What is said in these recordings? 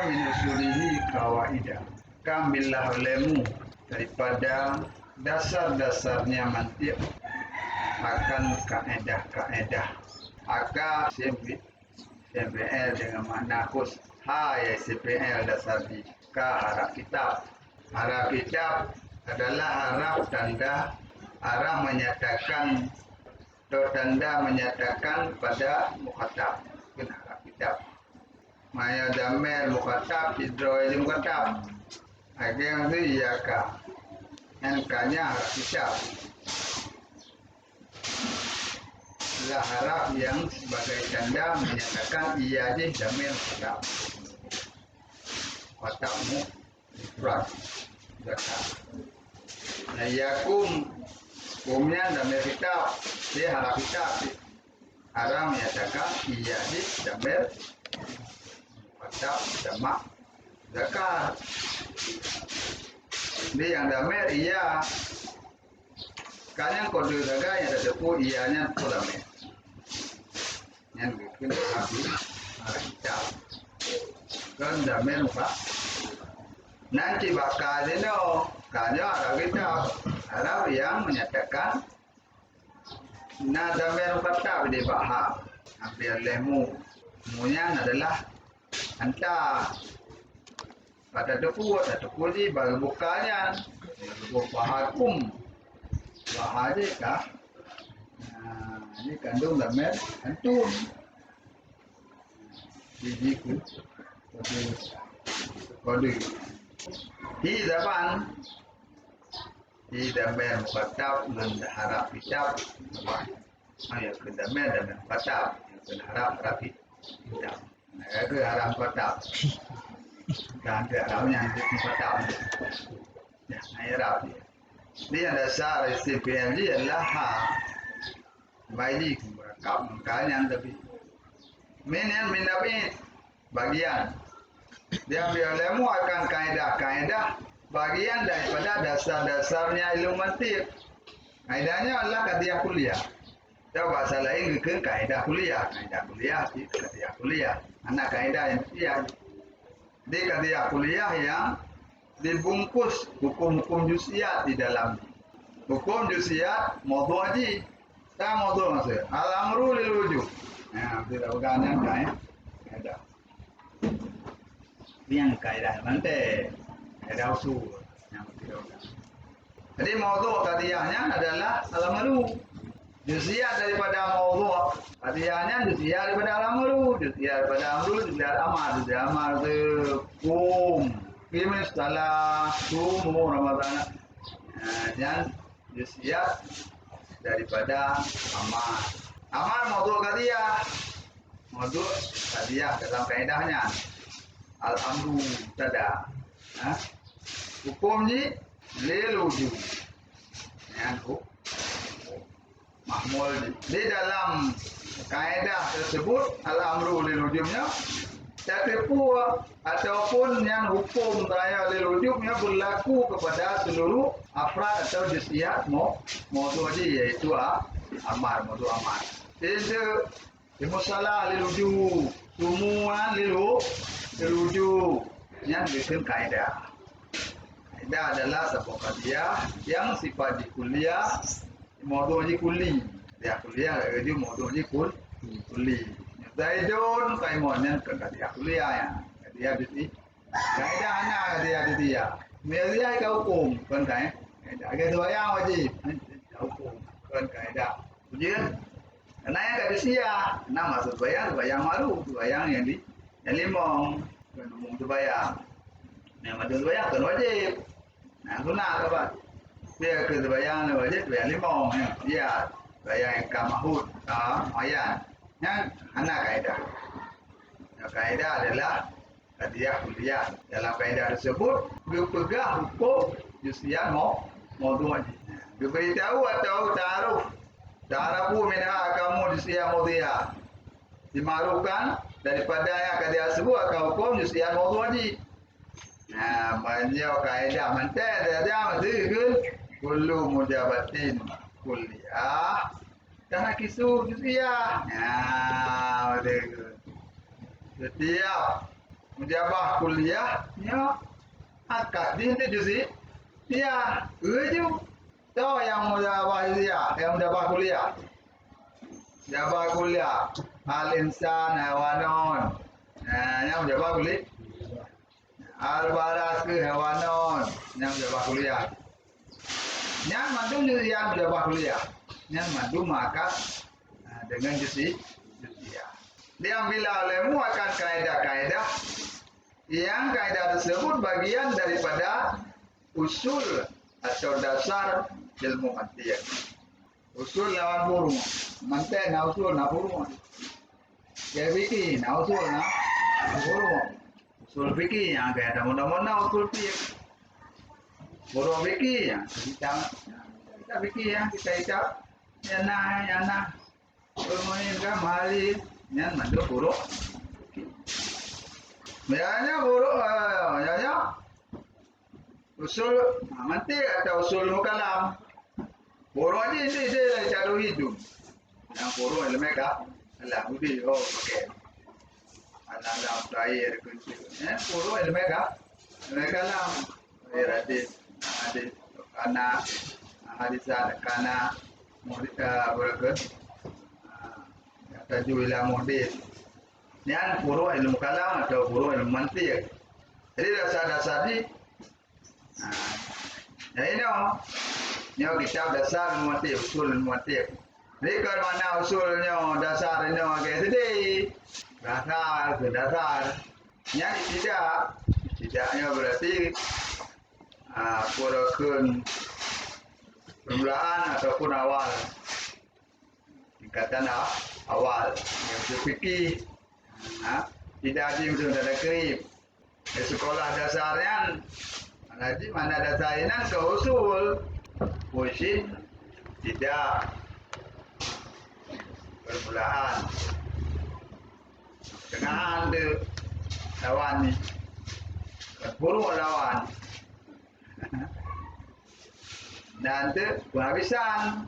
min usulihi kawaidah. Ambillah olehmu daripada dasar-dasarnya mantiq akan kaedah-kaedah. Aka CPL dengan makna khusus. Ya CPL dasar di harap kitab. Harap kitab adalah harap tanda arah menyatakan atau tanda menyatakan pada mukhatab. Kena harap kitab. Maya damel mukhatab hidroil mukhatab. Yang itu iyaka. Yang kanya harap kitab. Adalah harap yang sebagai tanda menyatakan iya je damel mukhatab. Mukhatabmu ifrad zakat. Yakum kumnya damel kitab. Dia harap kitab. Harap menyatakan iya je damel mukhatab jamak zakat. Ini yang damai iya. Kalian kode zakat yang ada tepu iyanya itu damai. Yang bikin habis harap kitab. Kan damai muka. Nanti bakal dino kanya harap kitab. Harap yang menyatakan na damai mukhatab di bahar. Hampir lemu. Semuanya adalah hantar pada depu di baru bukanya bahakum bahari kah. Ini kandung damai antun bijiku kode di depan di damai mukhatab mengharap kitab ayo ke damai dan mukhatab mengharap rapi kitab. Itu haram kotak. Kan haramnya itu kotak. Ya, haram. Dia dasar SPL dia adalah bayi merekam makanya tapi min tapi bagian dia biarlemu akan kaedah bagian daripada dasar-dasarnya ilmu mantiq. Kaedahnya adalah qadiyah kuliah. Atau bahasa lain ke kaedah kuliah anak kaedah yang dia di kaedah kuliah yang dibungkus hukum-hukum juz'iyat di dalam hukum juz'iyat maudhu' haji tak maudhu' maksud al-amru lil wujub. Tidak bukan yang kaedah yang kaedah nanti kaedah usul yang tidak bukan. Jadi maudhu' qadiyahnya adalah al-amru. Juz'iyat daripada maudhu' qadiyahnya juz'iyat daripada al-amru, juz'iyat daripada amru, juz'iyat amal, juz'iyat amal hukum. Ini setelah sumu Ramadan. Dan juz'iyat daripada amal. Amal maudhu' qadiyah. Maudhu' qadiyah dalam kaedahnya al-amru tada. Hukum ni lil wujub. Hukum mahmul di dalam kaedah tersebut al-amru lil wujubnya tertipu ataupun yang hukum raya lil wujubnya berlaku kepada seluruh afrad atau juz'iyat maudhu' haji iaitu amal maudhu' amal. Itu musalah lil wujub semua lil wujub yang bikin kaedah. Kaedah adalah sebuah qadiyah yang sifat di kuliah maudhu' haji kulli. Dia kuliah dia maudhu' haji kulli. Zaidun qaimunnya ke qadiyah kuliah ya. Qadiyah di kaedahnya qadiyah di dia. Media ke hukum kan kaedah. Kaedah bayang wajib. Hukum kan kaedah. Ujian. Karena yang ada sia, nah maksud bayang malu, bayang yang limong, kan umum tu bayang. Yang maksud bayang kan wajib. Nah guna apa? Dia ke bayang wajib bayang limong ya. Bayang yang kamahud, ayan. Yang anak kaedah. Kaedah adalah qadiyah kuliah. Dalam kaedah tersebut berpegang hukum juz'iyat maudhu' haji. Diberitahu atau ta'arufu minha kamu juz'iyat maudhu'iyah. Dimaklumkan daripada yang kaedah tersebut akan hukum juz'iyat maudhu' haji. Nah, banyak kaedah mantai dia mesti kullu mujabatin kuliah karena kisah juz'iyah. Nah, betul. Setiap Mujabah kuliahnya akad di juzi ya uju tahu yang mujabah kuliah mujabah kuliah al insan hawanon yang mujabah kuliah al baras ke hawanon yang mujabah kuliah yang mandu yang mujabah kuliah yang mandu maka dengan juzi ya diambil olehmu akan kaidah-kaidah yang kaidah tersebut bagian daripada usul atau dasar ilmu mantiq. Usul lawan burung. Mantiq na usul na burung. Ya fikih na usul na burung. Usul fikih yang kaidah mana-mana usul fikih. Burung fikih yang kita fikih yang kita yana. Bermain kamari yang mandu burung. Biasanya buruk, usul mantiq atau usul kalam. Buruk ni dia cara hidup. Yang buruk ilmu Allah budi pakai. Allah terakhir kunci. Buruk ilmu kalam. Hadis kana kana murid berikut. Tajuilah murid. Yang buruk ilmu kalam atau buruk ilmu mantiq. Jadi dasar-dasar ni, ini kitab dasar ilmu mantiq, usul ilmu mantiq. Jadi kalau mana usulnya, dasarnya kayak tadi, dasar. Yang tidaknya berarti kurang permulaan ataupun awal. Tingkatan awal yang berfikir. Tidak ada yang ada kerib. Di sekolah dasarnya, mana dasarnya ke usul, usin tidak permulaan. Dengan ada lawan ni, buruk lawan. Dan tu penghabisan,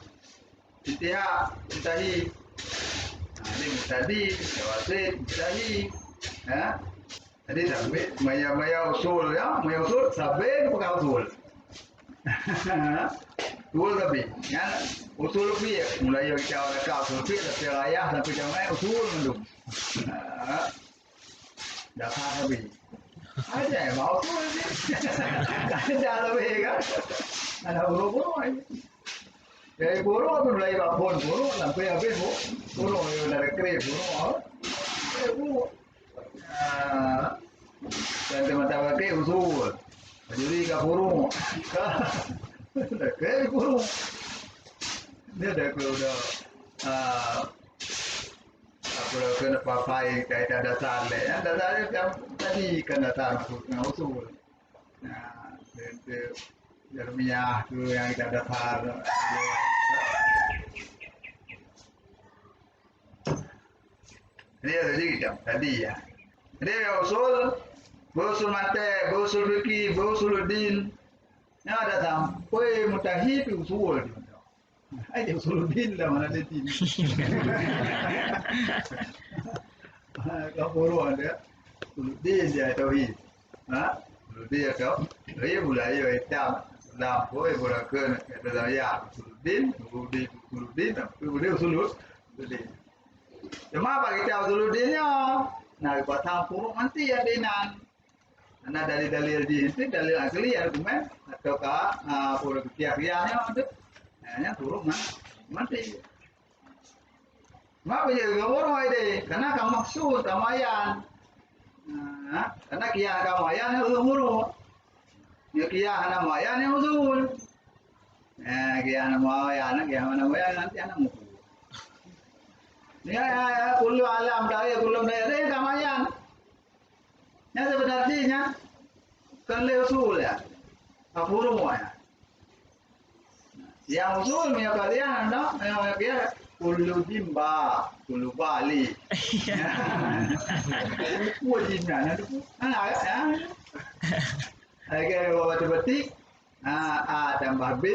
intahi. Ini mustadi, wasit, mustadi. Jadi sampai maya usul ya, maya usul sampai bukan usul. Usul tapi, ya usul fiqh mulai kita orang usul fiqh tapi ayah sampai jangan usul mendung. Dasar tapi. Aja mau usul ni. Ada lebih kan? Ada buruk-buruk. Dari buruk tu mulai babon buruk sampai habis buruk dari kerip buruk. Dan teman-teman ke usul, jadi ke buruk, ke buruk. Dia dah keluar apa kena pakai kaitan dasar le, dasar yang tadi kan dasar maksudnya usul. Nah, dan Jeremiah tu yang kita dasar. Dia tadi ya. Dia usul mantiq, usul fikih, usul din. Yang ada sampai mutahid usul. Ada usul din lah mana ada din. Kau buruk ada. Usul din dia tauhid. Usul din atau dia mulai hitam. Dah boleh berlaku ada ya. Usul din, usul din. Cuma bagi kita usuluddinnya, nah batang puruk nanti yang dinan. Karena dalil-dalil di itu dalil asli argumen ataukah puruk kiai-kiainya itu, hanya puruk nanti. Mak boleh orang ini, karena kamu maksud kamayan. Karena kiai kamayan itu puruk. Ya kiai kamayan yang usul. Kiai kamayan nanti anak muku. Ya, kullu alam daya kullu daya kamayan. Yang sebenarnya kan le usul ya. Apuru ya. Yang usul punya kalian anda, yang dia kullu jimba, kullu bali. Wajibnya nanti. Ya. Agak bawa betik. A tambah B.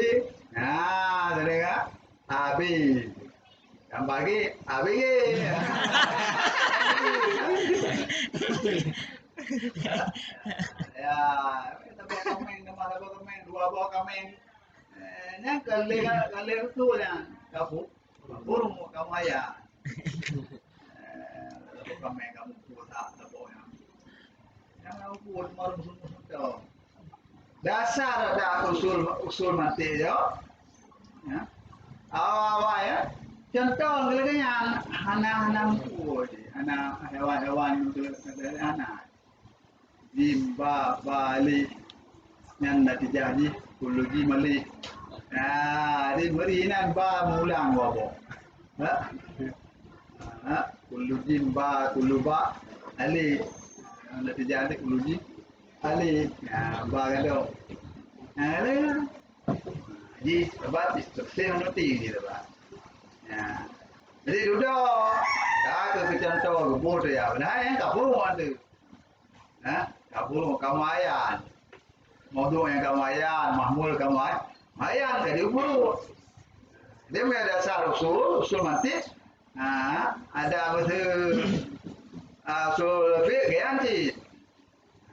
Nah, dengar? AB. Yang bagi ABG. Ya, kita bawa kameng, nama bawa kameng, dua bawa kameng. Nya kalir tu nya, burung kamu ayah. Bawa kameng kamu buat tak bawa yang. Yang kamu buat marum semua tu. Dasar ada usul mati jo. Ya. Awal ya. Contoh kelakanya anak-anak buat, anak hewan-hewan itu anak. Jimba balik yang nak jadi kuluji malik. Di berinan ba mulang wabo. Kuluji ba kuluba ali nak jadi kuluji ali. Ba kado. Ada. Jadi sebab istilah nanti ni dah. Jadi duduk. Dah ke contoh gebur dia. Benar yang kabur ada. Kabur kamu ayan. Modul yang kamu ayan, mahmul kamu ayan ke dia buru. Dia punya dasar usul mati. Ada betul usul lebih gaya ni.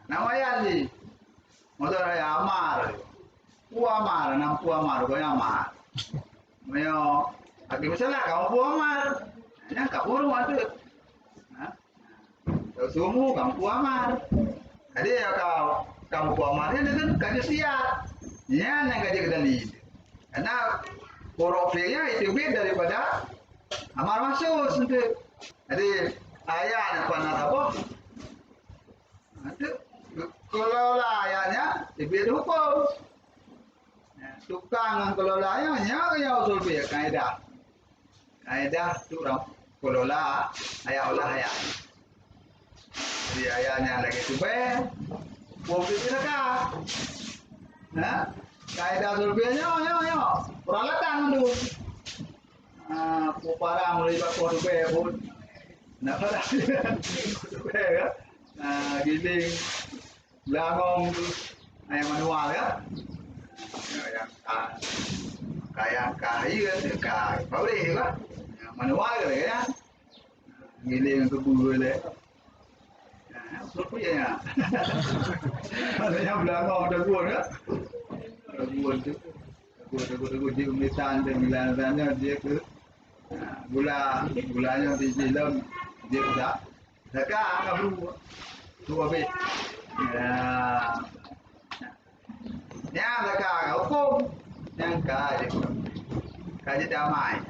Nama ayan ni. Modul yang amar. Puamar, nama puamar, kau yang amar. Mayo, lagi misalnya kamu puamar, yang kabur ada. Semua kamu puamar. Jadi kalau kamu puamar ini kan kaji siap. Ya, yang kaji kendali. Karena profilnya itu beda daripada amar masuk untuk. Jadi ayat apa nak apa? Itu kalau ayatnya lebih hukum. Tukang kelolanya yang usul biar kaedah tu orang kelola ayat olah ayat. Jadi ayatnya lagi tu ber, publik mereka. Kaedah usul biarnya peralatan tu. Parang melibat tu ber pun nak parang tu ber kan. Giling belangong tu ayat manual kan. Yang kayak boleh kan manual ke ya giling ke bulu le supaya ada yang belakang ada gua kan gua tu dia umitan dan milannya dia ke gulanya di dalam dia tak dekat kabur tu apa yang dekat hukum yang kaji damai.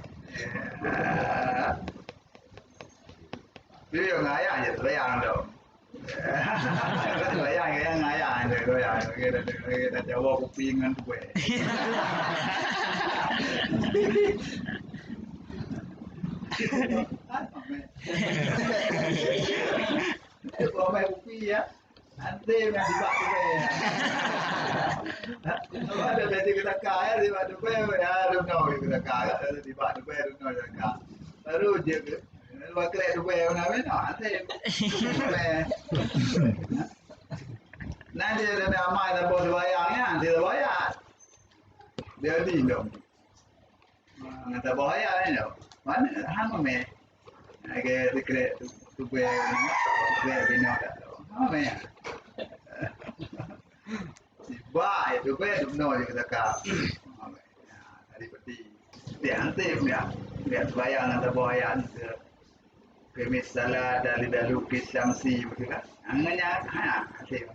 Dia yang ngaya je terbayang tu. Terbayang yang ngaya je tu ya. Kita jawab kupingan gue. Kalau main kopi ya. Nanti yang dibak tu kalau ada jadi kita kaya dibak tu ya, rumah kita kaya dibak tu rumah kita. Baru je ke, luar kereta tu mana nanti. Nanti ada amai dan bos bayangnya, tidak bayar. Dia di dong. Nanti bayar ni dong. Mana hama me? Agak kereta tu kereta bina dah. Hama me. Baik tu benar je kita kah. Tadi peti. Dia hantar dia bayang atau bayang kemis salah dari lukis samsi betul kan. Angannya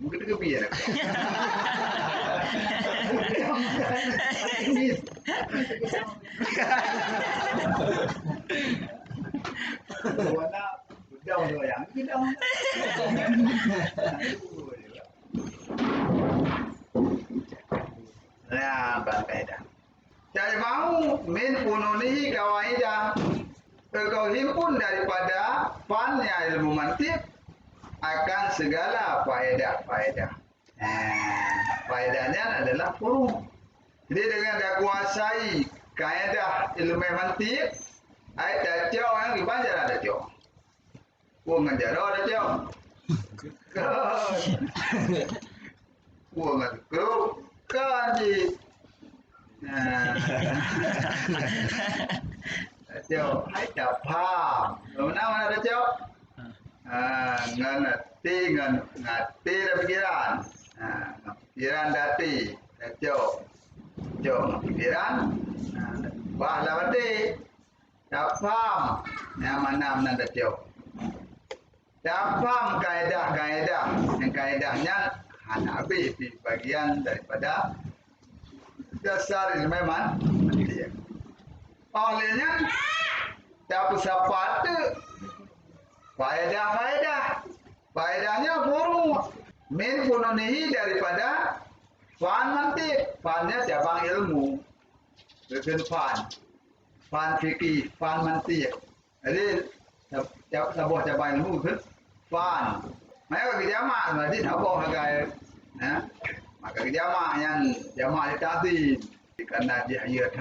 mungkin ke biar. Warna daun yang kita. Nah, berkaitan. Jadi mau min pununi kawaidah. Kau himpun daripada fannya ilmu mantiq akan segala faedah. Faedahnya adalah furu. Jadi dengan dia kuasai kaidah ilmu mantiq, ada jauh yang dibaca ada jauh. Gua ngajar ada jauh. Gua ngajar kaji. Jauh, hai dapat. Mana ada jauh? Ngan dengan ngati dan pikiran. Pikiran dati, cok pikiran. Bahala bade, tak faham yang mana dah cok. Tak faham kaedah-kaedah, yang kaedahnya Hanafi di bagian daripada dasar ilmu manusia. Olehnya tak sepatu faedahnya furu min pununihi daripada fan mantik, fannya cabang ilmu, bukan fan fikih, fan mantik. Jadi sebuah cabang ilmu kan fan. Maka jamak berarti apa hagai? Maka jamak yang jamak tadi karena dia ayat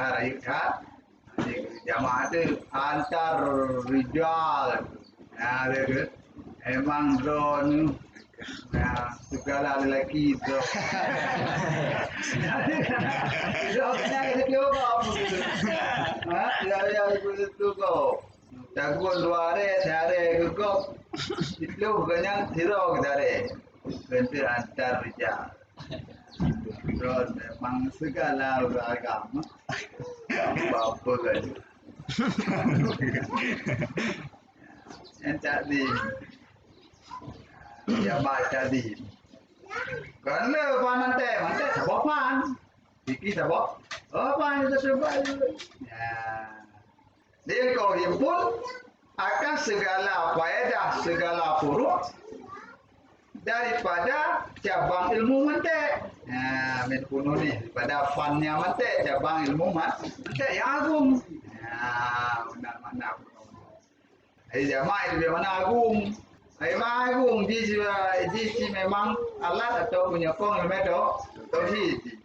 jamak itu antar rijal. Emang drone segala lelaki drone. Drone-nya kita apa begitu? Ya begitu kok. Jago luare sehari gugup. Itu kenyang siro dari bentuk antar rijal. Drone memang segala agama. Apa kan? Yang tadi jamak tadi kerana mantai sebab pan fikir sebab pan itu sebab dia kau himpun akan segala faedah segala furuk daripada cabang ilmu mantai. Min pununi daripada fannya mantai, cabang ilmu mantai yang agung. Mana jamak itu dia mana agung. Agung di memang alat atau penyokong ilmu itu tauhid.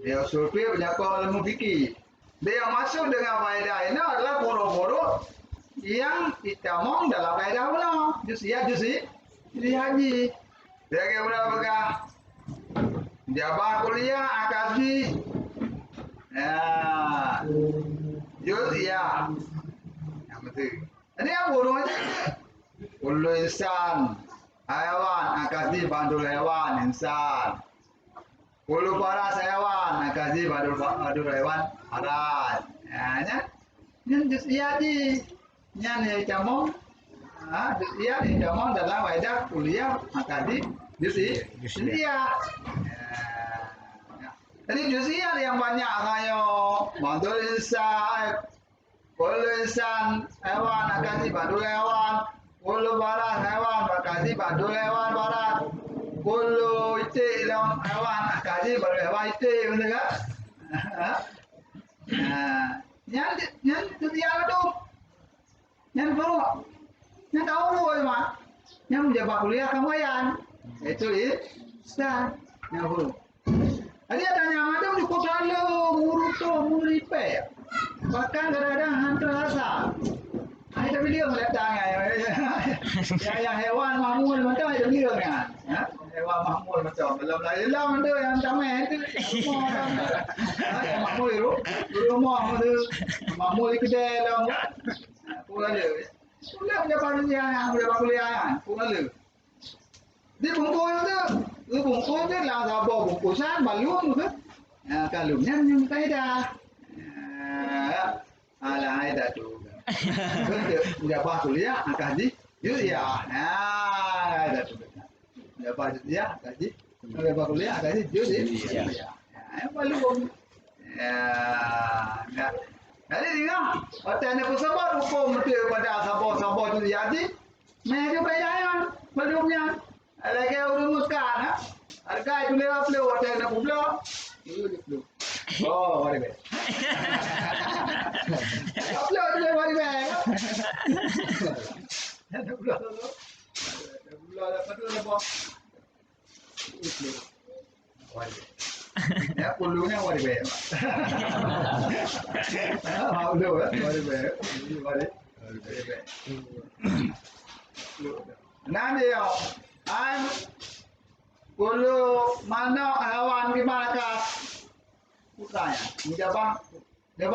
Dia survei penyokong ilmu fikih. Dia masuk dengan faedah ini adalah boro-boro yang ditamong dalam faedah pula. Jusi haji. Dia kira berapa? Jabah kuliah akasi. Jusia. Yang betul. Ini yang burung aja. Kullu insan hewan akasi bandul hewan insan. Kullu paras hewan akasi bandul hewan paras. Yang jusia di yang camong. Jusia di camong dalam faedah kuliah akasi jusia. Jadi jusia yang banyak kayak bandul insan. Kullu insan hewan akasi bandul hewan. Kullu barat hewan akasi bandul hewan barat. Kullu ite hewan akasi bandul hewan ite, betul kan? Yang jusia tu, yang baru, yang tahu mah, yang menjabat kuliah kemudian itu Ustaz yang baru. Jadi tanya macam di kota lu urut tu muripe, bahkan kadang-kadang hantar rasa. Ada video datang yang hewan mahmud macam ada video kan? Hewan mahmud macam belum ada yang tamai itu. Yang mahmud itu rumah itu mahmud itu dalam pulang le. Pulang dia kuliah pulang le. Di bungkus itu lah sabuk bungkusan balung tu. Kalungnya yang faedah. Faedah tu. Jabah kuliah akaji jusia. Faedah tu. Jabah jusia akaji. Jabah kuliah akaji jusia. Balung. Jadi tengok, hotel ni pesawat hukum betul pada sabah tu jadi. Mereka bayar balungnya. Lagi urumuskan, harga itu lewat hotel nak pula. Oh, mari baik. Upload je mari baik. Nak pula dapat tu apa? Mari. Ya, puluhnya mari baik. Mari baik. Mari baik. Nanti yo. Kalau mana hewan di mana Putanya, jawab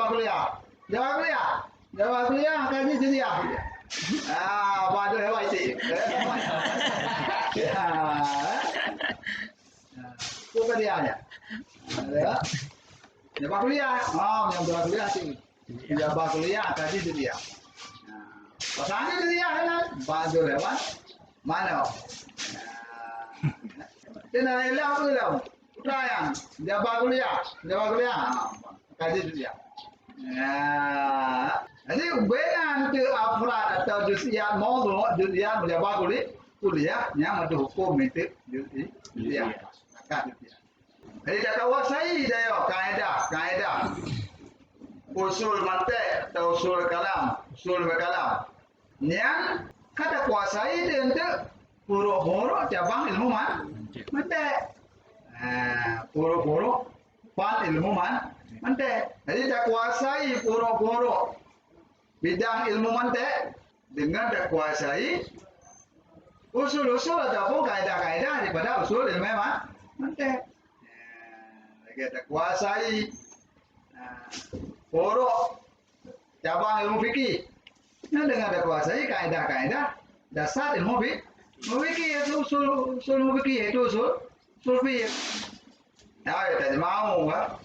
kuliah kaji jusia. Apa tu hewan itu? Bukan dia aja. Ya. Dia kuliah. Yang kuliah sih. Dia kuliah tadi itu dia. Pasangan itu dia kan. Baju hewan. Mana? Dia hilang tu hilang. Perayaan. Dia kuliah. Tadi itu dia. Jadi benar tu afrad atau juziat maudhu juziat menjawab kuliah yang ada hukum itu juziat. Jadi tak kuasai dia kaedah usul mantik atau usul kalam yang kata kuasai dia untuk huruf-huruf cabang ilmu mantik. Huruf-huruf fan ilmu mantik. Jadi tak kuasai huruf-huruf bidang ilmu mantik dengan tak kuasai usul-usul ataupun kaedah-kaedah daripada usul ilmu mantik. Lagi tak kuasai huruf cabang ilmu fikih. Dengan tak kuasai kaedah-kaedah dasar ilmu fikih itu usul ilmu fikih itu usul fikih. Ya, tak mau kan?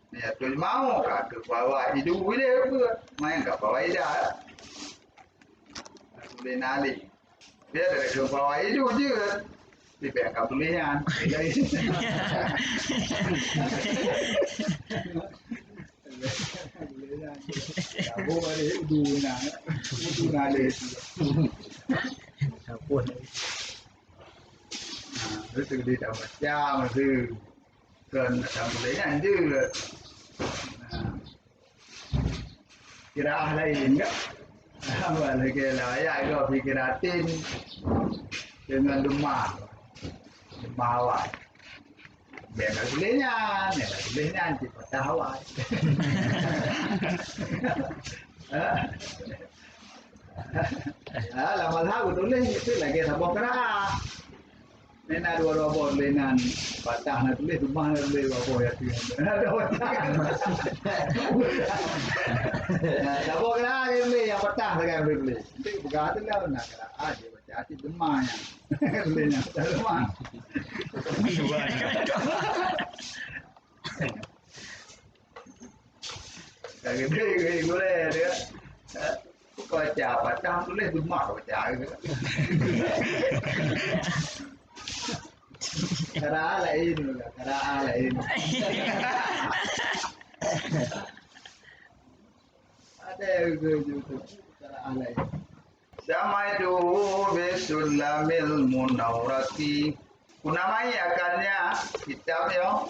Ya, tu mau kat bawah hidup dia ke? Main kat bawah ida. Boleh nali. Dia dari ke bawah hidup je. Dia biar kat belian. Aku ada hidup nali. Apa ni? Itu dia dah macam tu. Kan tak boleh je. Kira lain enggak? Apa lagi layak ke fikiratin dengan demam awal. Biar bolehnya cepat awal. Lama tahu tulis itu lagi sabuk kerah. Nena dua lenan patah nak tulis rumah nak tulis apa ya tu. Ada patah. Sabuk kerah ni yang patah sekarang tulis. Nanti buka tu lah nak kerah aja baca hati demam yang tulisnya demam. Kagak boleh dia. Baca patah tulis demam baca. Kara lain. Ada juga kara lain. Sama itu bisulamil munawrati. Kunamai akannya kitabnya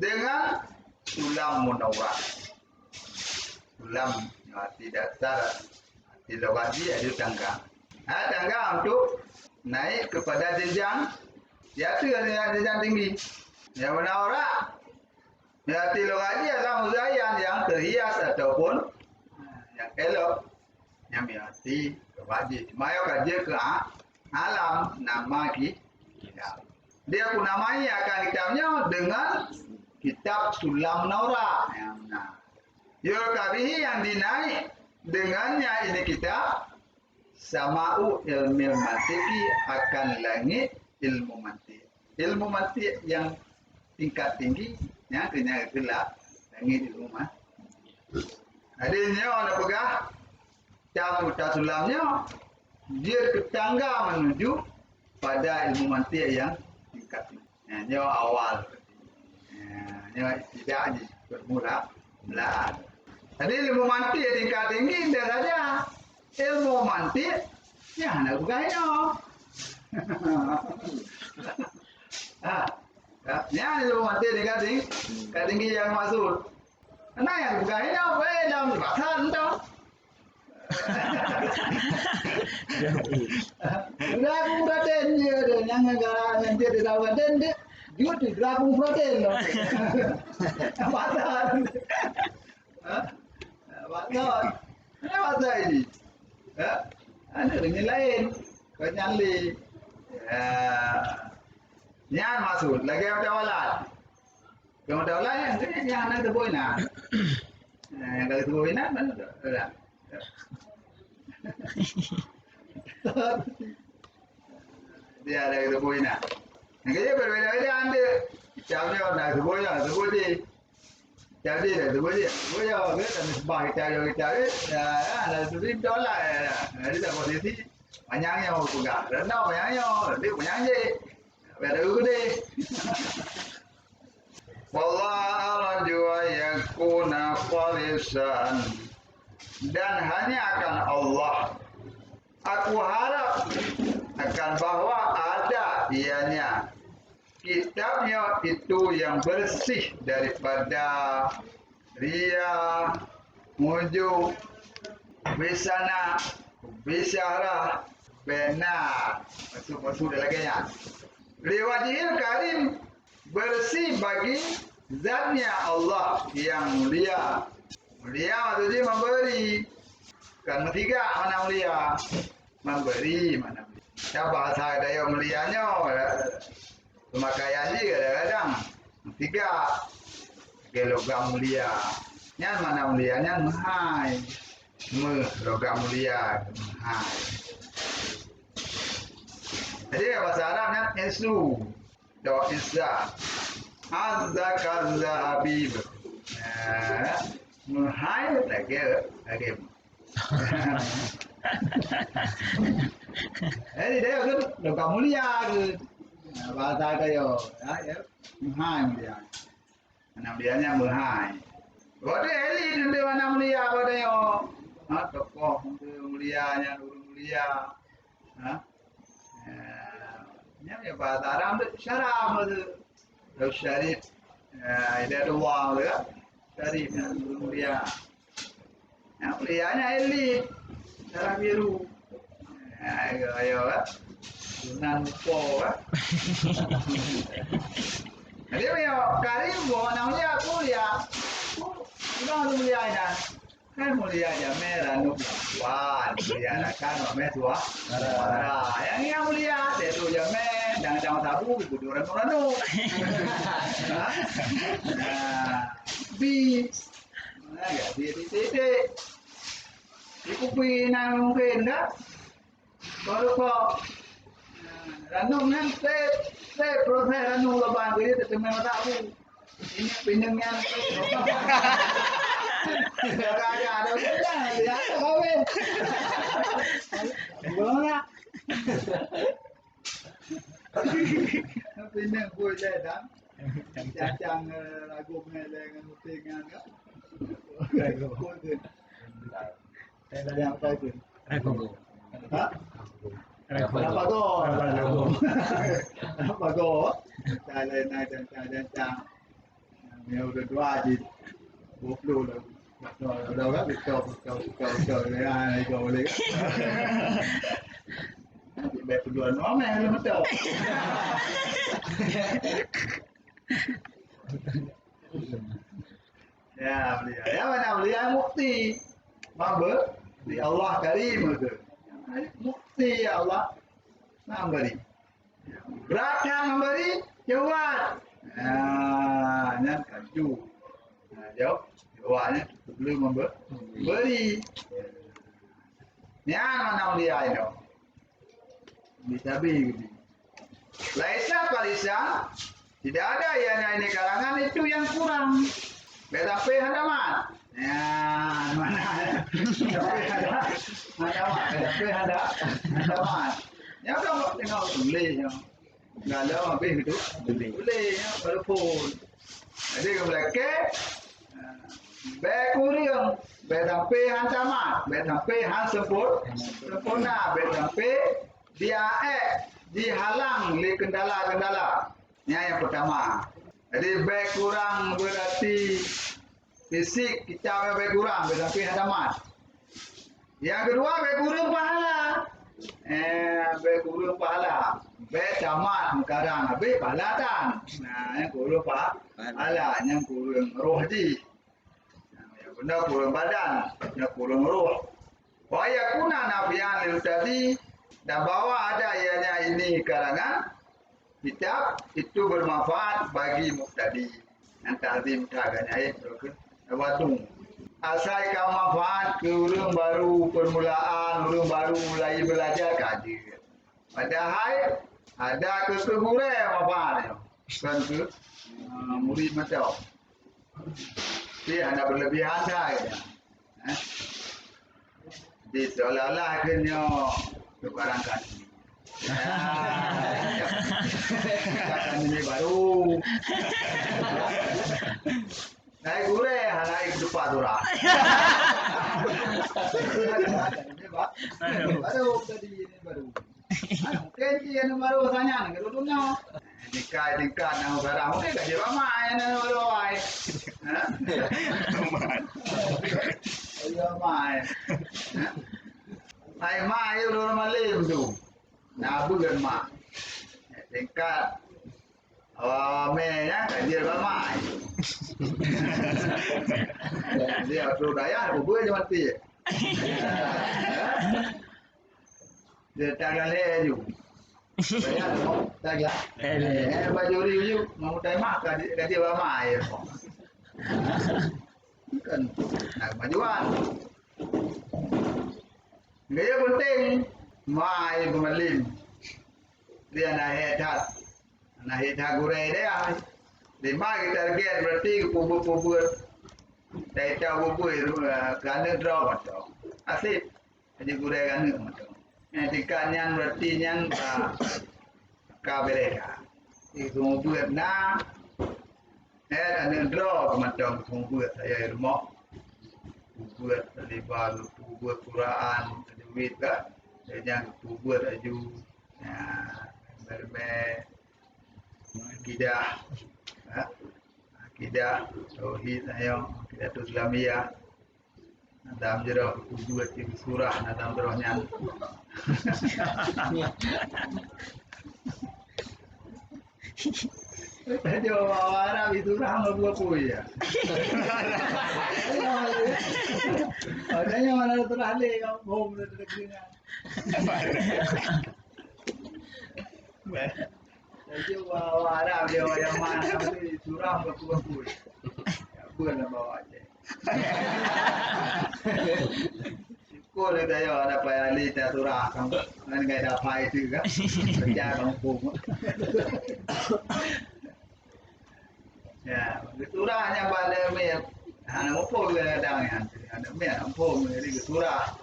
dengan sulam munawrat. Sulam arti dasar, arti logati ada tangga. Tangga untuk naik kepada jenjang. Ya tu yang tinggi. Yang munawrat. Arti logati adalah muzayyan yang terhias ataupun yang elok. Yang berarti wajib. Mayo kaji ke alam nama kitab. Dia pun namanya akan kitabnya dengan kitab Sulam Naura. Yurkabihi yang dinaik dengannya ini kitab Sama'u ilmu mantiki akan langit ilmu mantik. Ilmu mantik yang tingkat tinggi yang kena gelap langit ilmu mantik. Adanya orang pegah caputa sulamnya dia ketangga menuju pada ilmu mantik yang tingkat tinggi. Ini awal. Ini tidak bermula belaan. Jadi ilmu mantik tingkat tinggi dia saja. Ilmu mantik yang nak pegahnya. Yang ilmu mantik tingkat tinggi yang maksud. Karena yang pegahnya dalam bahasa entah. Dragon Praten je dia yang negara yang dia Dragon Praten dia di Dragon Praten loh. Pasal. Pasal. Ini pasal ini. Ada dengan lain. Kau nyali. Yang masuk lagi ada walat. Kalau ada walat yang ada terboinan. Yang ada terboinan mana ada. Dia ada sebut ini. Negara berbeza-beza anda. Kitabnya nak sebut dia. Jadi dah sebut dia. Sebut dia. Kita sebab kita ni. Ada $1,000. Jadi tak posisi. Banyaknya orang pegang. Rendah banyaknya. Dia banyak je. Beda dulu deh. Wallah arju yakuna khalisan. Dan hanya akan Allah aku harap akan bahwa ada ianya kitabnya itu yang bersih daripada ria, mujuk, bisana, bisyarah, benar. Maksud lagi nya. Liwajihil karim bersih bagi zatnya Allah yang mulia. Mulia maksudnya memberi. Kan ketiga mana mulia? Memberi mana mulia. Ya bahasa ada yang mulianya. Pemakaian dia kadang-kadang. Ketiga. Logam mulia. Yang mana mulianya? Mahai. Logam mulia. Mahai. Jadi bahasa Arabnya isu. Do isza. Azza kaza habib. Mahai lagi. Jadi dia kan logam mulia ke bahasa kayo, ya, mahai mulia. Mana mulianya mahai. Bodoh elit dia mana mulia bodoh yo. Tokoh mulianya, guru mulia. Ya bahasa Arab tu syaraf tu, syarif. Dia ada wang tu, syarif guru mulia. Yang mulianya elit, darah biru. Ayo Sunan Mupo Dia punya karim namanya mulia. Orang mulia ina. Kan mulia je merah nuk wan. Mulia kan merah tua. Yang mulia dia tu je merah jangan tabu itu orang nu. Bis. Ya, titik. Iku pinan mungkin dah. Baru kok. Ranum kan saya proses ranum lepas dia teman tahu. Ini pinangnya. Ada ya, kawin. Boleh. Pinang boleh dah. Cacang lagu dengan mutingan kan. Yang apa itu? Hah? Apa go? Cang. Dia udah dua aja. 20 lah. Đâu đó bị cầu này cầu đi. Bị bẹp đuổi nó mẹ nó mất đầu. Ya mana mulia mukti. Mabuk di Allah Karim itu. Mukti ya Allah memberi. Beratnya memberi jawab. Yang kaju. Jawab. Jawabnya belum memberi. Yang mana mulia itu? Bisa begini. Laisa palisa. Tidak ada yang ini kalangan itu yang kurang. Beda pe hadaman. Ya, mana? Hadaman. Ya udah tengok boleh ya. Enggak ada apa itu. Boleh ya, walaupun. Jadi ke kurang, beda pe hadaman, beda pe sempurna, beda pe dia dihalang oleh kendala-kendala. Yang pertama. Jadi baik kurang berarti fisik kita baik kurang berarti hadaman. Yang kedua baik kurang pahala. Baik kurang pahala. Baik tamat sekarang habis pahala dan. Yang kurang pahala, yang kurang rohji. Yang benar kurang badan, yang kurang roh. Wa yakuna nafian lil tadi dan bahwa ada ianya ini karangan kitab itu bermanfaat bagi muqtadi. Yang ta'zim taganya itu ke wadung. asal kau manfaat ke orang baru permulaan, orang baru mulai belajar kaji. Padahal ada kekurang manfaatnya. Kan ke murid macam. Dia ada berlebihan dah. Jadi seolah-olah akhirnya kebarangkan. Katakan ini baru. Naik gure, anak ikut padura. Baru tadi ini baru. Mungkin dia baru tanya, gitu tu no. Nikah nak barang mungkin tak jawab mai, nak baru mai. Ayo mai. Ai mai udah malam tu. Nak bukan mak. Tingkat menya kajian ramai. Dia tu daya bubuh je mati. Dia tak leh ju. Daya tu tak ya. Baju riu mau tai mak kajian ramai. Kan nak majuan. Dia penting mai pemalim. Dia nak hetat gure dia. Lima kita target berarti kubur dari tahu kubur itu ganda draw macam. Asip jadi gure ganda macam. Tikannya berarti yang kabereka. Itu kubur na. Ganda draw macam kubur saya rumah. Kubur lebar kubur Quran duit kan. Yang kubur aju. Berbe akidah tauhid ayo akidah Islamiyah dalam jerah buat di surah dalam jerahnya Tadi orang itu ramai buat kue ya. Adanya mana terhale kamu home terkena. Jadi orang dia yang mana tu surah buat kue. Bukan bawa aja. Kau le dah ada payah lihat surah kamu. Nanti ada apa itu kan? Kerja kamu. Ya, surahnya pada me, hanya mampu kadang yang ada me, mampu jadi surah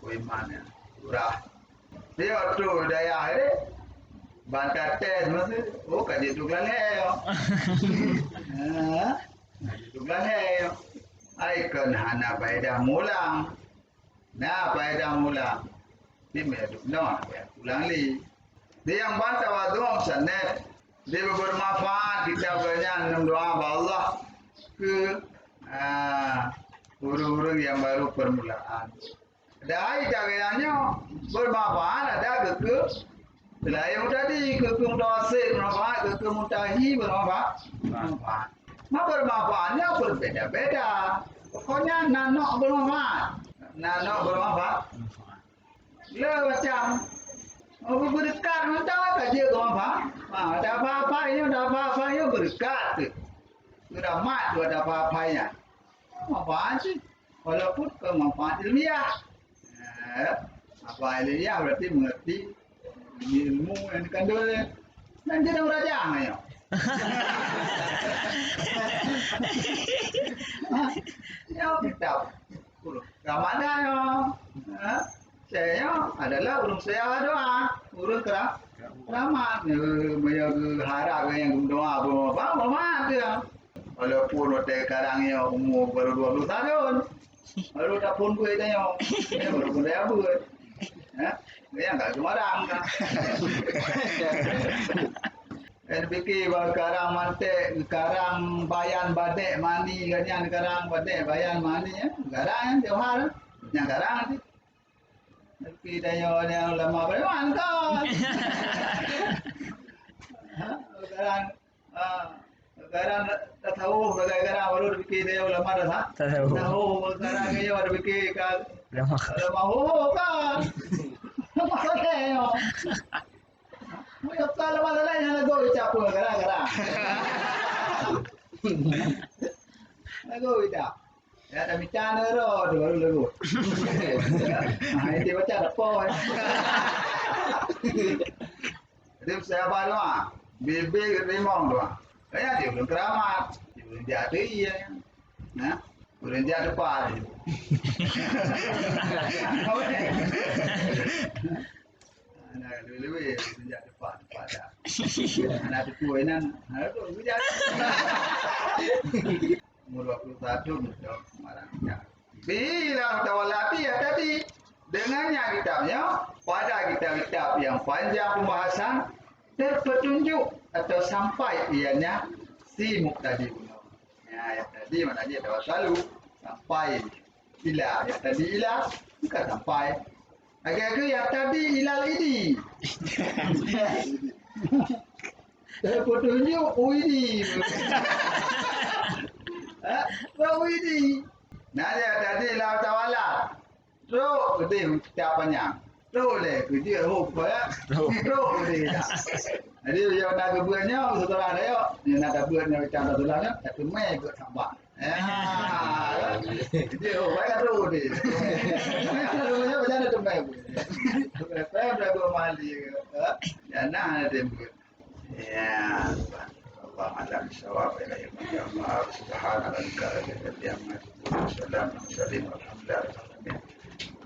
iman ya, surah. Dia tu daya ini, bantat tes masih, kaji tukang heo, kaji tukang heo, ikon hana faedah mulang, faedah mulang, ini meduk pulang li. Dia yang bantat wadum sanet. Dia bermanfaat kita banyak doa Allah ke guru-guru yang baru permulaan. Dari caranya bermanfaat ada ke selain tadi ke mutawassil bermanfaat ke mutahi bermanfaat. Bermanfaatnya berbeda-beda. Pokoknya nanok bermanfaat. Le macam berdekat macam kaji bermanfaat. Ada apa-apa berdekat. Sudah mat tu ada apa-apanya. Manfaat sih. Walaupun kemanfaat ilmiah. Apa ilmiah berarti mengerti ilmu yang dikandung dan jadi rajang ya. Ya kitab. Ramadan ya. Saya adalah urung saya doa, urung keramat, harap yang doa apa dia. Walaupun waktu sekarang umur baru 20 tahun, baru dah pun gue tanya, baru pun dah buat, dia enggak sembarang kan. Dan fikir bahawa sekarang mantek, sekarang bayan badek mani, kan sekarang badek bayan mani ya, sekarang jauh hal, yang sekarang sih. Tapi daya yang lama beriman kan. Sekarang tak tahu sekarang baru fikir daya lama dah. Tahu sekarang dia baru fikir kan. Lama kan. Lama saya. Mau kalau lama lain yang lagu ucap pun sekarang. Lagu dah. Ya, dah bicara dah tu baru lagu. Dia baca apa? Dia saya baru bebe remong tu. Dia belum keramat, dia belum jadi ya. Nah, belum jadi depan. Nah, lebih sejak depan pada anak tua ini, anak tu sejak umur 21 betul marahnya. Bila tawalati ya tadi dengannya kitabnya pada kitab-kitab yang panjang pembahasan terpetunjuk atau sampai ianya si muqtadi kuno. Ya, yang tadi maknanya tawassalu sampai ila, yang tadi ila bukan sampai. Agak-agak yang tadi ilal ini. Terpetunjuk uidi. Uidi. Nah dia tadi ilal tawala. Terus dia ucapannya. Terus le kerja rupa ya. Terus dia. Jadi yang nak kebuannya setelah dia, yang nak kebuannya macam setelahnya, tapi mai ikut tambah. Dia baik terus dia. Rumahnya macam mana tu mai? Saya berapa mali ya nah ada buat. Ya. Allah alam sawab ila yaumil qiyamah subhanaka rabbil qiyamah sallallahu alaihi wasallam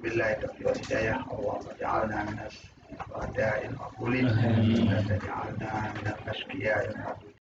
billahi taufiq wal hidayah Allahumma ja'alna minas الشهداء المقبولين ولا تجعلنا من الأشقياء المقبولين